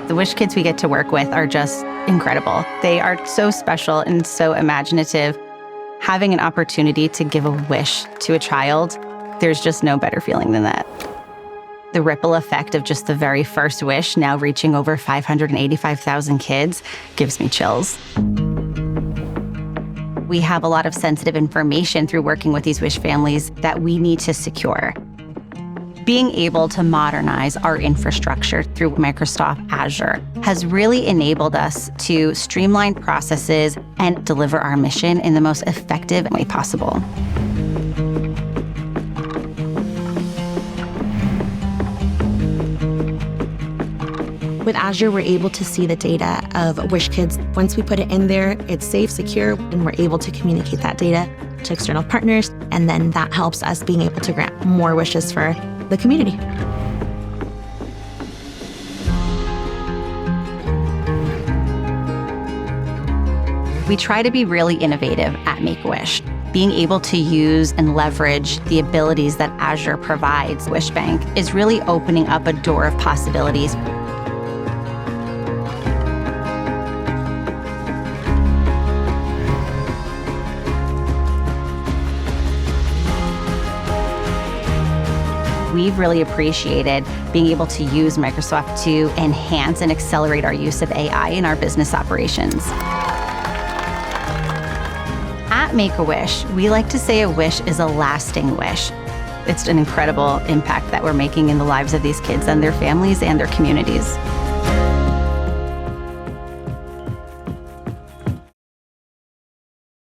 The Wish kids we get to work with are just incredible. They are so special and so imaginative. Having an opportunity to give a wish to a child, there's just no better feeling than that. The ripple effect of just the very first wish now reaching over 585,000 kids gives me chills. We have a lot of sensitive information through working with these Wish families that we need to secure. Being able to modernize our infrastructure through Microsoft Azure has really enabled us to streamline processes and deliver our mission in the most effective way possible. With Azure, we're able to see the data of Wish kids. Once we put it in there, it's safe, secure, and we're able to communicate that data to external partners. And then that helps us being able to grant more wishes for the community. We try to be really innovative at Make-A-Wish. Being able to use and leverage the abilities that Azure provides WishBank is really opening up a door of possibilities. We've really appreciated being able to use Microsoft to enhance and accelerate our use of AI in our business operations. At Make-A-Wish, we like to say a wish is a lasting wish. It's an incredible impact that we're making in the lives of these kids and their families and their communities.